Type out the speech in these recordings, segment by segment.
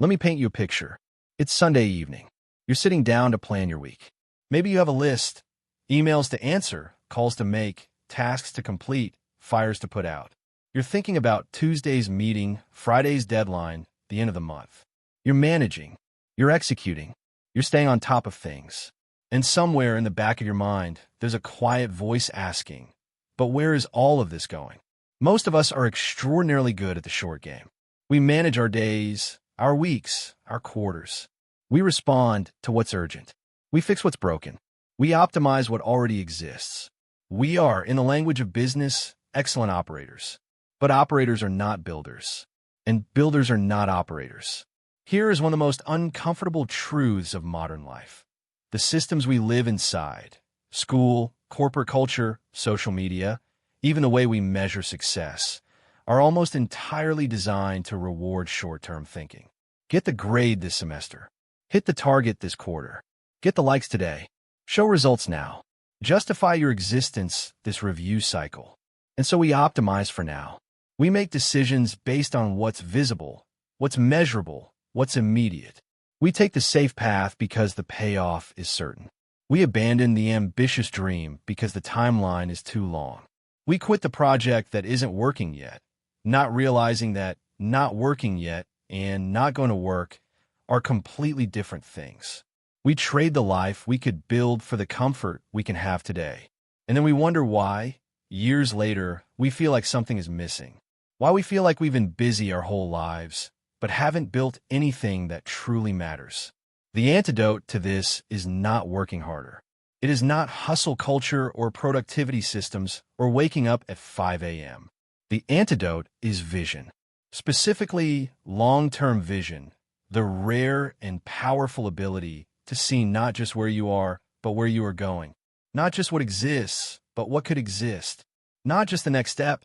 Let me paint you a picture. It's Sunday evening. You're sitting down to plan your week. Maybe you have a list, emails to answer, calls to make, tasks to complete, fires to put out. You're thinking about Tuesday's meeting, Friday's deadline, the end of the month. You're managing. You're executing. You're staying on top of things. And somewhere in the back of your mind, there's a quiet voice asking, but where is all of this going? Most of us are extraordinarily good at the short game. We manage our days, our weeks, our quarters. We respond to what's urgent. We fix what's broken. We optimize what already exists. We are, in the language of business, excellent operators. But operators are not builders. And builders are not operators. Here is one of the most uncomfortable truths of modern life. The systems we live inside, school, corporate culture, social media, even the way we measure success, are almost entirely designed to reward short-term thinking. Get the grade this semester. Hit the target this quarter. Get the likes today. Show results now. Justify your existence this review cycle. And so we optimize for now. We make decisions based on what's visible, what's measurable, what's immediate. We take the safe path because the payoff is certain. We abandon the ambitious dream because the timeline is too long. We quit the project that isn't working yet, not realizing that not working yet and not going to work are completely different things. We trade the life we could build for the comfort we can have today. And then we wonder why, years later, we feel like something is missing. Why we feel like we've been busy our whole lives, but haven't built anything that truly matters. The antidote to this is not working harder. It is not hustle culture or productivity systems or waking up at 5 a.m. The antidote is vision. Specifically, long-term vision, the rare and powerful ability to see not just where you are, but where you are going. Not just what exists, but what could exist. Not just the next step,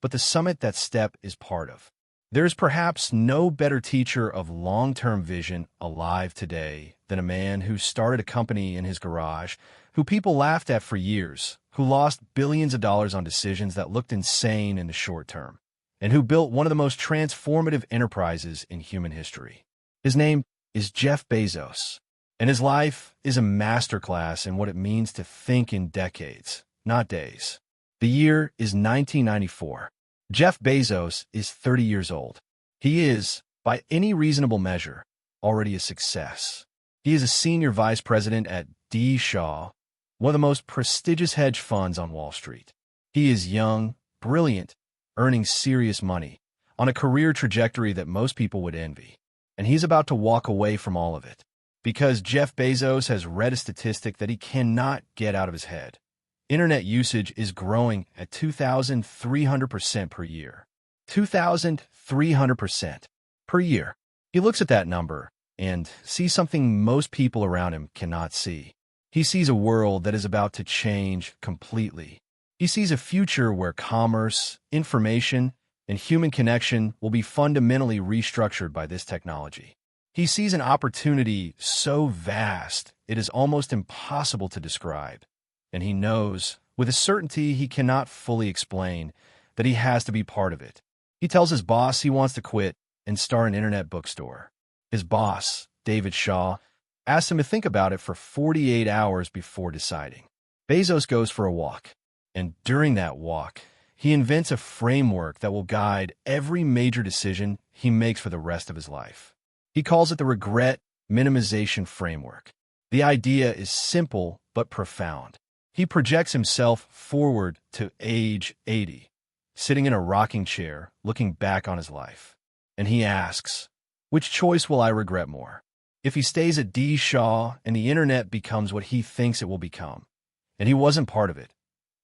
but the summit that step is part of. There's perhaps no better teacher of long-term vision alive today than a man who started a company in his garage, who people laughed at for years, who lost billions of dollars on decisions that looked insane in the short term, and who built one of the most transformative enterprises in human history. His name is Jeff Bezos, and his life is a masterclass in what it means to think in decades, not days. The year is 1994. Jeff Bezos is 30 years old. He is, by any reasonable measure, already a success. He is a senior vice president at D. Shaw, one of the most prestigious hedge funds on Wall Street. He is young, brilliant, earning serious money, on a career trajectory that most people would envy. And he's about to walk away from all of it, because Jeff Bezos has read a statistic that he cannot get out of his head. Internet usage is growing at 2,300% per year. 2,300% per year. He looks at that number and sees something most people around him cannot see. He sees a world that is about to change completely. He sees a future where commerce, information, and human connection will be fundamentally restructured by this technology. He sees an opportunity so vast it is almost impossible to describe. And he knows, with a certainty he cannot fully explain, that he has to be part of it. He tells his boss he wants to quit and start an internet bookstore. His boss, David Shaw, asks him to think about it for 48 hours before deciding. Bezos goes for a walk, and during that walk, he invents a framework that will guide every major decision he makes for the rest of his life. He calls it the regret minimization framework. The idea is simple but profound. He projects himself forward to age 80, sitting in a rocking chair, looking back on his life. And he asks, which choice will I regret more? If he stays at D. Shaw and the internet becomes what he thinks it will become, and he wasn't part of it,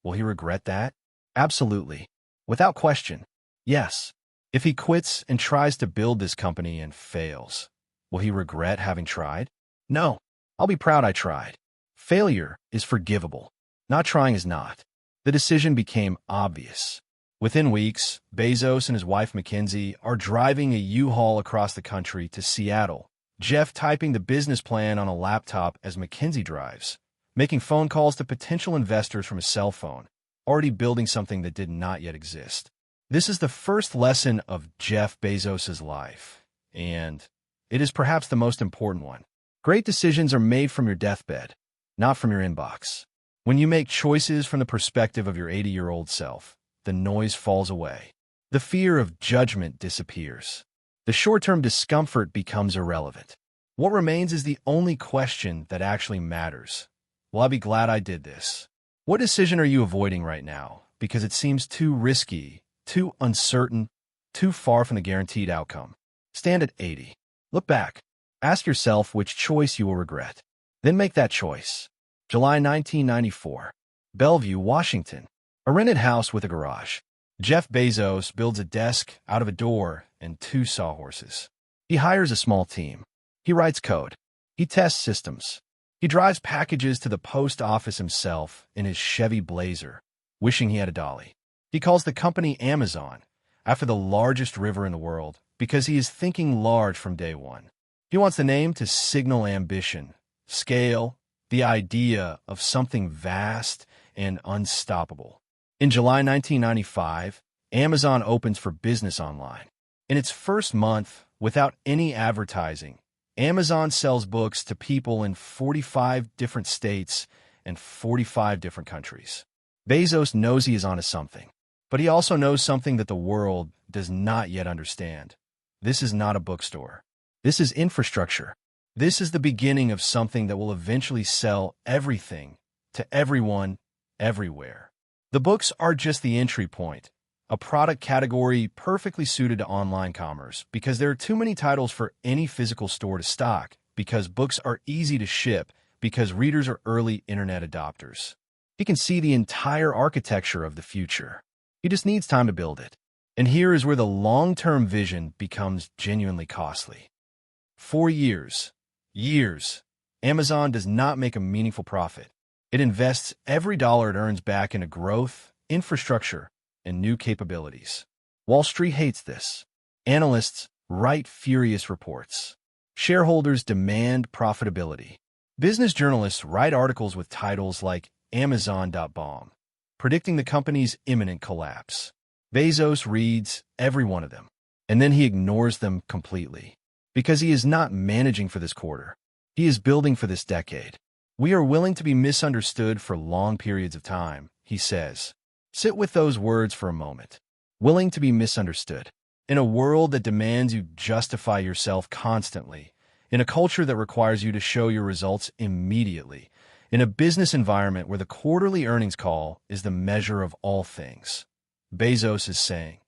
will he regret that? Absolutely. Without question. Yes. If he quits and tries to build this company and fails, will he regret having tried? No. I'll be proud I tried. Failure is forgivable. Not trying is not. The decision became obvious. Within weeks, Bezos and his wife Mackenzie are driving a U-Haul across the country to Seattle, Jeff typing the business plan on a laptop as Mackenzie drives, making phone calls to potential investors from a cell phone, already building something that did not yet exist. This is the first lesson of Jeff Bezos' life, and It is perhaps the most important one. Great decisions are made from your deathbed, not from your inbox. When you make choices from the perspective of your 80-year-old self, the noise falls away. The fear of judgment disappears. The short-term discomfort becomes irrelevant. What remains is the only question that actually matters. Will I be glad I did this? What decision are you avoiding right now because it seems too risky, too uncertain, too far from the guaranteed outcome? Stand at 80. Look back. Ask yourself which choice you will regret. Then make that choice. July 1994. Bellevue, Washington. A rented house with a garage. Jeff Bezos builds a desk out of a door and 2 sawhorses. He hires a small team. He writes code. He tests systems. He drives packages to the post office himself in his Chevy Blazer, wishing he had a dolly. He calls the company Amazon, after the largest river in the world, because he is thinking large from day one. He wants the name to signal ambition, scale, the idea of something vast and unstoppable. In July 1995, Amazon opens for business online. In its first month, without any advertising, Amazon sells books to people in 45 different states and 45 different countries. Bezos knows he is onto something, but he also knows something that the world does not yet understand. This is not a bookstore. This is infrastructure. This is the beginning of something that will eventually sell everything to everyone, everywhere. The books are just the entry point, a product category perfectly suited to online commerce because there are too many titles for any physical store to stock, because books are easy to ship, because readers are early internet adopters. He can see the entire architecture of the future. He just needs time to build it. And here is where the long-term vision becomes genuinely costly. For years, Amazon does not make a meaningful profit. It invests every dollar it earns back into growth, infrastructure, and new capabilities. Wall Street hates this. Analysts write furious reports. Shareholders demand profitability. Business journalists write articles with titles like Amazon.bomb, predicting the company's imminent collapse. Bezos reads every one of them, and then he ignores them completely. Because he is not managing for this quarter. He is building for this decade. We are willing to be misunderstood for long periods of time, he says. Sit with those words for a moment. Willing to be misunderstood. In a world that demands you justify yourself constantly, in a culture that requires you to show your results immediately, in a business environment where the quarterly earnings call is the measure of all things, Bezos is saying,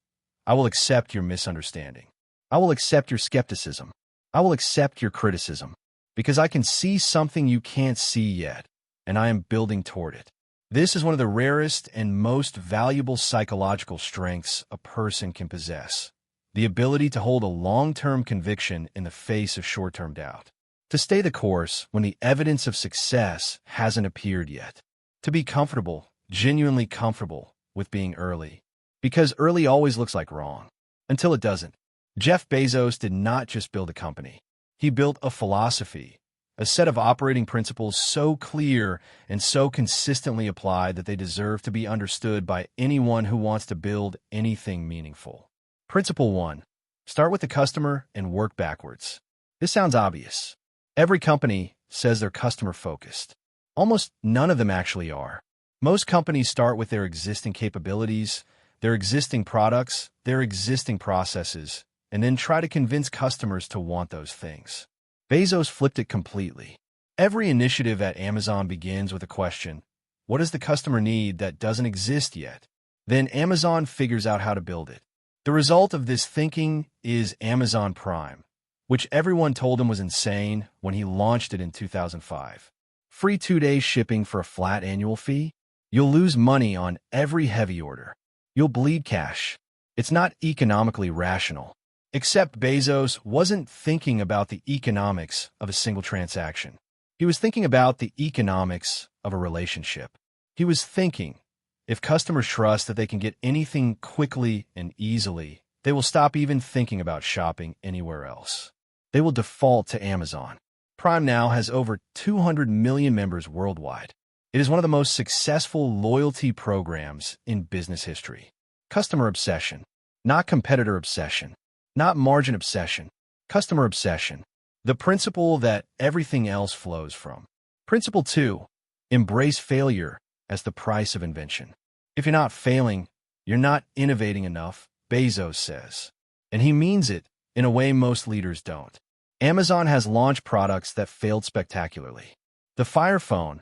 I will accept your misunderstanding. I will accept your skepticism. I will accept your criticism. Because I can see something you can't see yet, and I am building toward it. This is one of the rarest and most valuable psychological strengths a person can possess. The ability to hold a long-term conviction in the face of short-term doubt. To stay the course when the evidence of success hasn't appeared yet. To be comfortable, genuinely comfortable, with being early. Because early always looks like wrong. Until it doesn't. Jeff Bezos did not just build a company. He built a philosophy, a set of operating principles so clear and so consistently applied that they deserve to be understood by anyone who wants to build anything meaningful. Principle 1. Start with the customer and work backwards. This sounds obvious. Every company says they're customer-focused. Almost none of them actually are. Most companies start with their existing capabilities, their existing products, their existing processes, and then try to convince customers to want those things. Bezos flipped it completely. Every initiative at Amazon begins with a question, what does the customer need that doesn't exist yet? Then Amazon figures out how to build it. The result of this thinking is Amazon Prime, which everyone told him was insane when he launched it in 2005. Free 2-day shipping for a flat annual fee? You'll lose money on every heavy order. You'll bleed cash. It's not economically rational. Except Bezos wasn't thinking about the economics of a single transaction. He was thinking about the economics of a relationship. He was thinking, if customers trust that they can get anything quickly and easily, they will stop even thinking about shopping anywhere else. They will default to Amazon. Prime now has over 200 million members worldwide. It is one of the most successful loyalty programs in business history. Customer obsession, not competitor obsession. Not margin obsession, customer obsession. The principle that everything else flows from. Principle 2. Embrace failure as the price of invention. If you're not failing, you're not innovating enough, Bezos says. And he means it in a way most leaders don't. Amazon has launched products that failed spectacularly. The Fire Phone,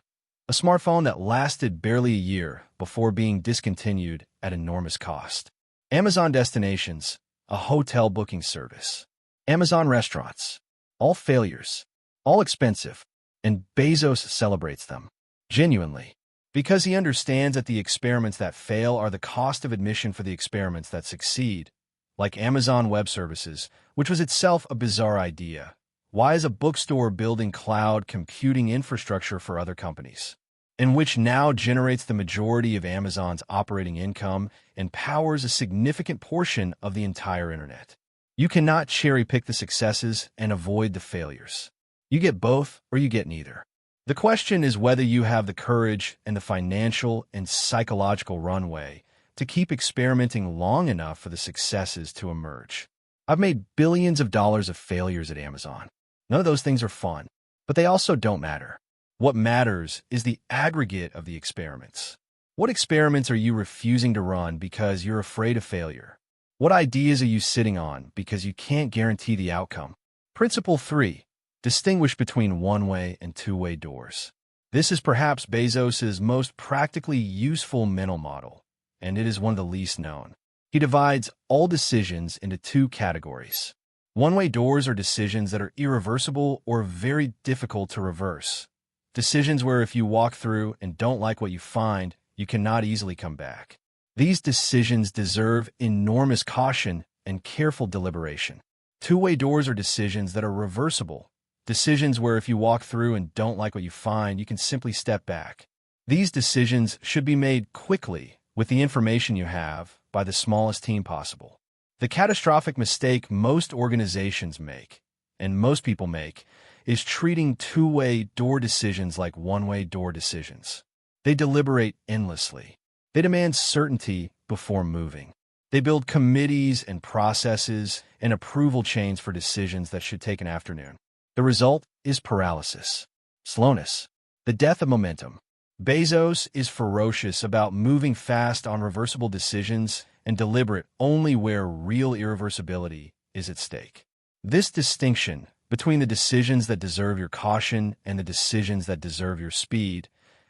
a smartphone that lasted barely a year before being discontinued at enormous cost. Amazon Destinations, a hotel booking service. Amazon Restaurants, all failures, all expensive, and Bezos celebrates them, genuinely, because he understands that the experiments that fail are the cost of admission for the experiments that succeed, like Amazon Web Services, which was itself a bizarre idea. Why is a bookstore building cloud computing infrastructure for other companies? In which now generates the majority of Amazon's operating income and powers a significant portion of the entire internet. You cannot cherry-pick the successes and avoid the failures. You get both or you get neither. The question is whether you have the courage and the financial and psychological runway to keep experimenting long enough for the successes to emerge. I've made billions of dollars of failures at Amazon. None of those things are fun, but they also don't matter. What matters is the aggregate of the experiments. What experiments are you refusing to run because you're afraid of failure? What ideas are you sitting on because you can't guarantee the outcome? Principle 3. Distinguish between one-way and two-way doors. This is perhaps Bezos's most practically useful mental model, and it is one of the least known. He divides all decisions into two categories. One-way doors are decisions that are irreversible or very difficult to reverse. Decisions where if you walk through and don't like what you find, you cannot easily come back. These decisions deserve enormous caution and careful deliberation. Two-way doors are decisions that are reversible. Decisions where if you walk through and don't like what you find, you can simply step back. These decisions should be made quickly, with the information you have, by the smallest team possible. The catastrophic mistake most organizations make, and most people make, is treating two-way door decisions like one-way door decisions. They deliberate endlessly. They demand certainty before moving. They build committees and processes and approval chains for decisions that should take an afternoon. The result is paralysis, slowness, the death of momentum. Bezos is ferocious about moving fast on reversible decisions and deliberate only where real irreversibility is at stake. This distinction between the decisions that deserve your caution and the decisions that deserve your speed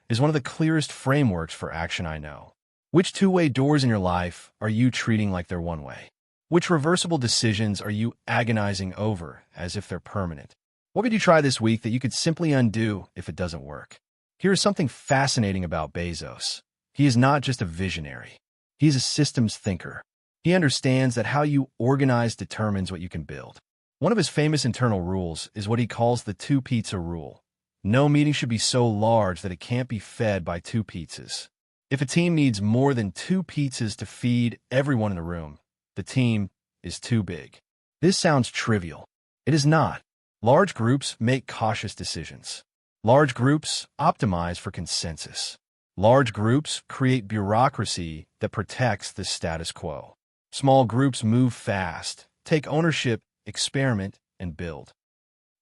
is one of the clearest frameworks for action I know. Which two-way doors in your life are you treating like they're one-way? Which reversible decisions are you agonizing over as if they're permanent? What could you try this week that you could simply undo if it doesn't work? Here is something fascinating about Bezos. He is not just a visionary. He is a systems thinker. He understands that how you organize determines what you can build. One of his famous internal rules is what he calls the two-pizza rule. No meeting should be so large that it can't be fed by two pizzas. If a team needs more than two pizzas to feed everyone in the room, the team is too big. This sounds trivial. It is not. Large groups make cautious decisions. Large groups optimize for consensus. Large groups create bureaucracy that protects the status quo. Small groups move fast, take ownership, experiment, and build.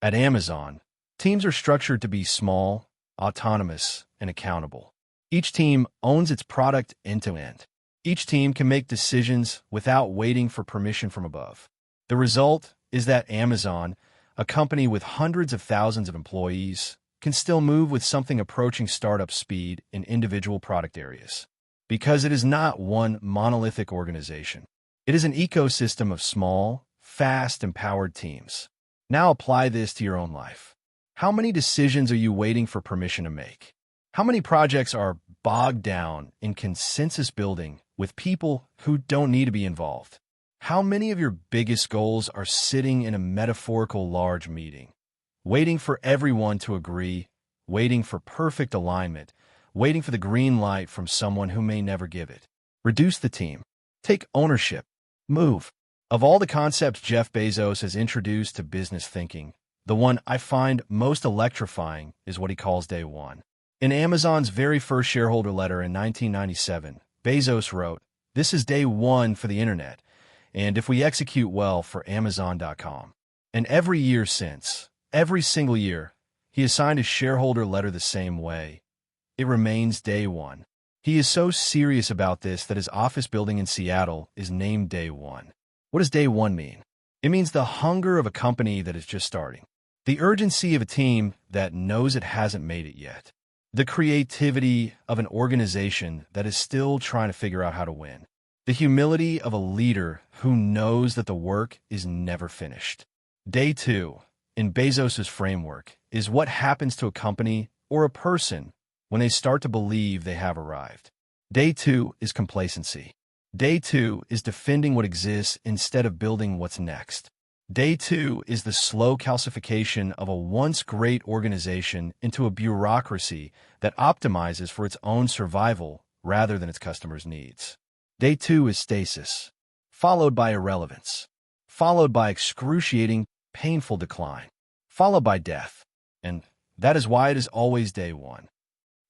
At Amazon, teams are structured to be small, autonomous, and accountable. Each team owns its product end-to-end. Each team can make decisions without waiting for permission from above. The result is that Amazon, a company with hundreds of thousands of employees, can still move with something approaching startup speed in individual product areas. Because it is not one monolithic organization. It is an ecosystem of small, fast, empowered teams. Now apply this to your own life. How many decisions are you waiting for permission to make? How many projects are bogged down in consensus building with people who don't need to be involved? How many of your biggest goals are sitting in a metaphorical large meeting, waiting for everyone to agree, waiting for perfect alignment, waiting for the green light from someone who may never give it? Reduce the team. Take ownership. Move. Of all the concepts Jeff Bezos has introduced to business thinking, the one I find most electrifying is what he calls Day One. In Amazon's very first shareholder letter in 1997, Bezos wrote, "This is day one for the internet, and if we execute well for Amazon.com." And every year since, Every single year, he has signed his shareholder letter the same way. It remains Day One. He is so serious about this that his office building in Seattle is named Day One. What does Day One mean? It means the hunger of a company that is just starting, the urgency of a team that knows it hasn't made it yet, the creativity of an organization that is still trying to figure out how to win, the humility of a leader who knows that the work is never finished. Day Two, in Bezos's framework, is what happens to a company or a person when they start to believe they have arrived. Day Two is complacency. Day Two is defending what exists instead of building what's next. Day Two is the slow calcification of a once great organization into a bureaucracy that optimizes for its own survival rather than its customers' needs. Day Two is stasis, followed by irrelevance, followed by excruciating, painful decline, followed by death. And that is why it is always Day One.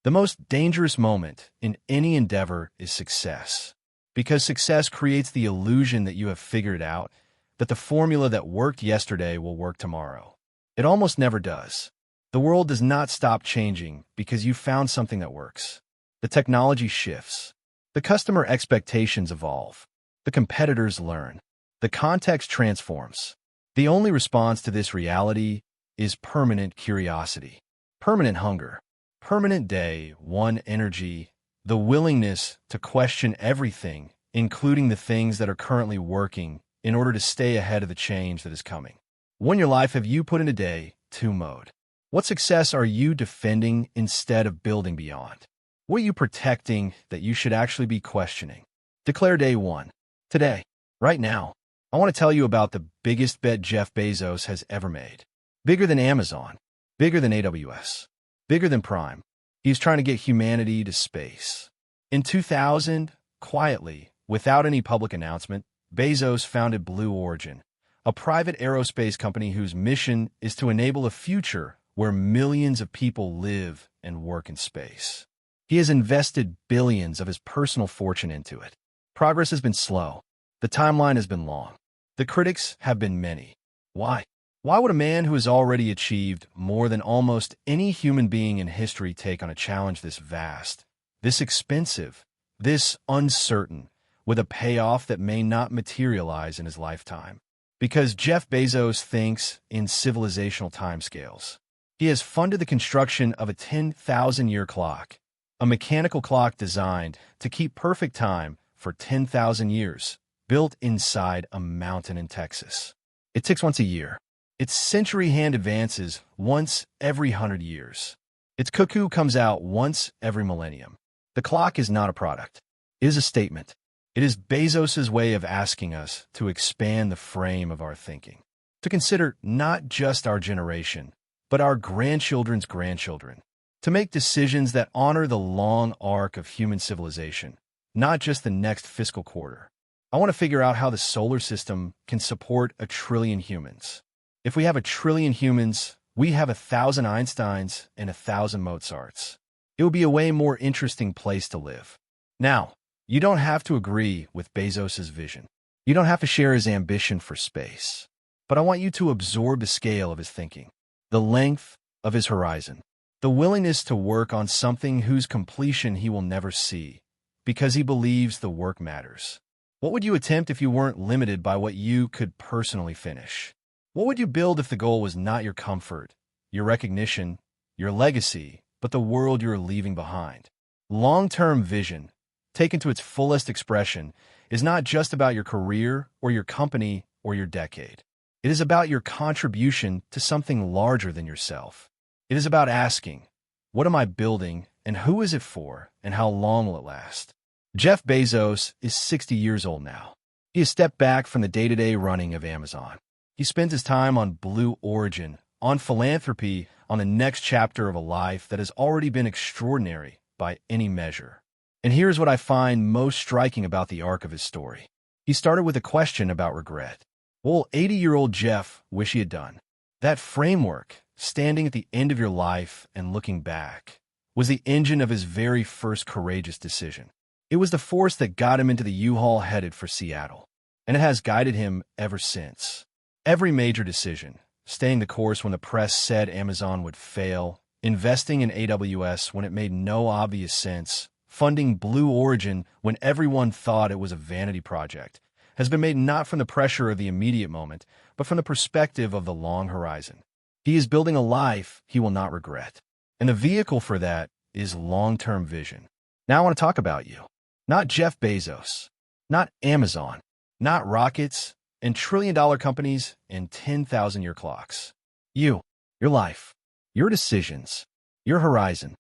The most dangerous moment in any endeavor is success, because success creates the illusion that you have figured out, that the formula that worked yesterday will work tomorrow. It almost never does. The world does not stop changing because you found something that works. The technology shifts. The customer expectations evolve. The competitors learn. The context transforms. The only response to this reality is permanent curiosity, permanent hunger, permanent Day One energy, the willingness to question everything, including the things that are currently working, in order to stay ahead of the change that is coming. When in your life have you put into Day Two mode? What success are you defending instead of building beyond? What are you protecting that you should actually be questioning? Declare Day One. Today, right now, I want to tell you about the biggest bet Jeff Bezos has ever made. Bigger than Amazon, bigger than AWS, bigger than Prime. He's trying to get humanity to space. In 2000, quietly, without any public announcement, Bezos founded Blue Origin, a private aerospace company whose mission is to enable a future where millions of people live and work in space. He has invested billions of his personal fortune into it. Progress has been slow. The timeline has been long. The critics have been many. Why? Why would a man who has already achieved more than almost any human being in history take on a challenge this vast, this expensive, this uncertain, with a payoff that may not materialize in his lifetime? Because Jeff Bezos thinks in civilizational timescales. He has funded the construction of a 10,000-year clock, a mechanical clock designed to keep perfect time for 10,000 years, built inside a mountain in Texas. It ticks once a year. Its century hand advances once every 100 years. Its cuckoo comes out once every millennium. The clock is not a product. It is a statement. It is Bezos's way of asking us to expand the frame of our thinking, to consider not just our generation, but our grandchildren's grandchildren, to make decisions that honor the long arc of human civilization, not just the next fiscal quarter. I want to figure out how the solar system can support 1 trillion humans. If we have 1 trillion humans, we have 1,000 Einsteins and 1,000 Mozarts. It would be a way more interesting place to live. Now, you don't have to agree with Bezos's vision. You don't have to share his ambition for space. But I want you to absorb the scale of his thinking, the length of his horizon, the willingness to work on something whose completion he will never see, because he believes the work matters. What would you attempt if you weren't limited by what you could personally finish? What would you build if the goal was not your comfort, your recognition, your legacy, but the world you're leaving behind? Long-term vision, taken to its fullest expression, is not just about your career or your company or your decade. It is about your contribution to something larger than yourself. It is about asking, what am I building, and who is it for, and how long will it last? Jeff Bezos is 60 years old now. He has stepped back from the day-to-day running of Amazon. He spends his time on Blue Origin, on philanthropy, on the next chapter of a life that has already been extraordinary by any measure. And here's what I find most striking about the arc of his story. He started with a question about regret. What will 80-year-old Jeff wish he had done? That framework, standing at the end of your life and looking back, was the engine of his very first courageous decision. It was the force that got him into the U-Haul headed for Seattle, and it has guided him ever since. Every major decision, staying the course when the press said Amazon would fail, investing in AWS when it made no obvious sense, funding Blue Origin when everyone thought it was a vanity project, has been made not from the pressure of the immediate moment, but from the perspective of the long horizon. He is building a life he will not regret. And the vehicle for that is long-term vision. Now I want to talk about you. Not Jeff Bezos, not Amazon, not rockets and trillion-dollar companies and 10,000-year clocks. You, your life, your decisions, your horizon.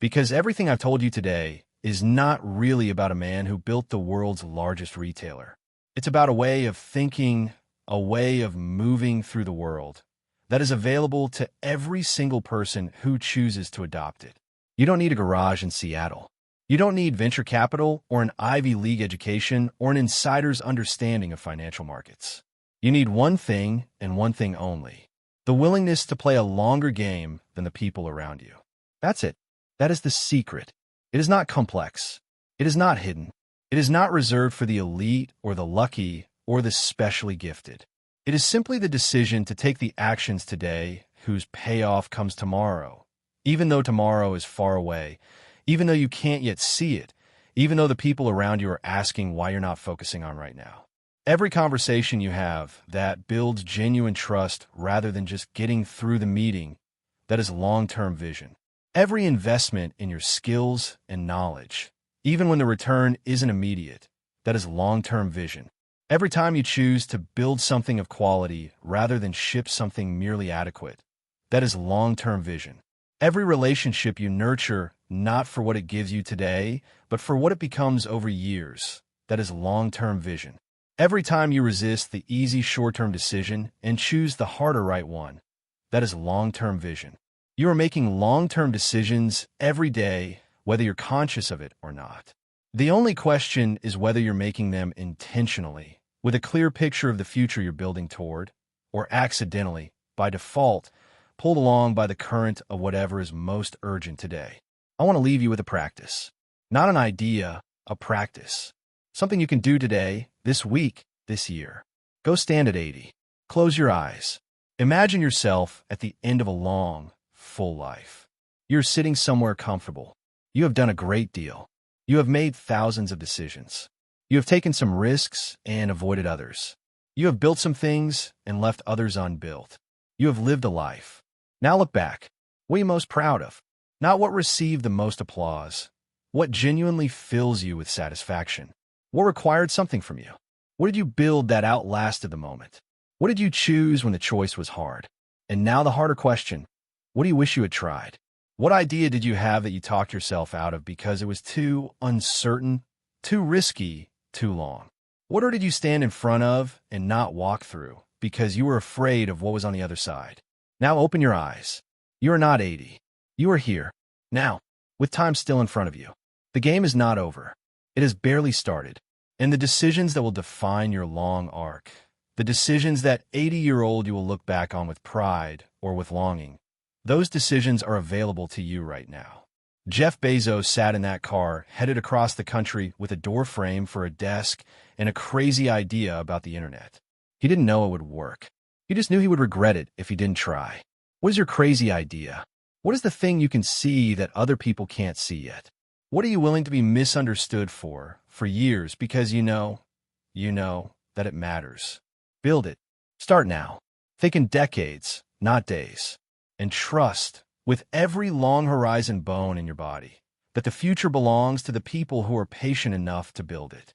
Because everything I've told you today is not really about a man who built the world's largest retailer. It's about a way of thinking, a way of moving through the world that is available to every single person who chooses to adopt it. You don't need a garage in Seattle. You don't need venture capital or an Ivy League education or an insider's understanding of financial markets. You need one thing and one thing only: the willingness to play a longer game than the people around you. That's it. That is the secret. It is not complex. It is not hidden. It is not reserved for the elite or the lucky or the specially gifted. It is simply the decision to take the actions today whose payoff comes tomorrow, even though tomorrow is far away, even though you can't yet see it, even though the people around you are asking why you're not focusing on right now. Every conversation you have that builds genuine trust rather than just getting through the meeting, that is long-term vision. Every investment in your skills and knowledge, even when the return isn't immediate, that is long-term vision. Every time you choose to build something of quality rather than ship something merely adequate, that is long-term vision. Every relationship you nurture not for what it gives you today, but for what it becomes over years, that is long-term vision. Every time you resist the easy short-term decision and choose the harder right one, that is long-term vision. You are making long-term decisions every day, whether you're conscious of it or not. The only question is whether you're making them intentionally, with a clear picture of the future you're building toward, or accidentally, by default, pulled along by the current of whatever is most urgent today. I want to leave you with a practice. Not an idea, a practice. Something you can do today, this week, this year. Go stand at 80. Close your eyes. Imagine yourself at the end of a long, full life. You're sitting somewhere comfortable. You have done a great deal. You have made thousands of decisions. You have taken some risks and avoided others. You have built some things and left others unbuilt. You have lived a life. Now look back. What are you most proud of? Not what received the most applause. What genuinely fills you with satisfaction? What required something from you? What did you build that outlasted the moment? What did you choose when the choice was hard? And now the harder question: what do you wish you had tried? What idea did you have that you talked yourself out of because it was too uncertain, too risky, too long? What door did you stand in front of and not walk through because you were afraid of what was on the other side? Now open your eyes. You are not 80. You are here, now, with time still in front of you. The game is not over. It has barely started. And the decisions that will define your long arc, the decisions that 80-year-old you will look back on with pride or with longing, those decisions are available to you right now. Jeff Bezos sat in that car, headed across the country with a door frame for a desk and a crazy idea about the internet. He didn't know it would work. He just knew he would regret it if he didn't try. What is your crazy idea? What is the thing you can see that other people can't see yet? What are you willing to be misunderstood for years because you know that it matters? Build it. Start now. Think in decades, not days. And trust, with every long horizon bone in your body, that the future belongs to the people who are patient enough to build it.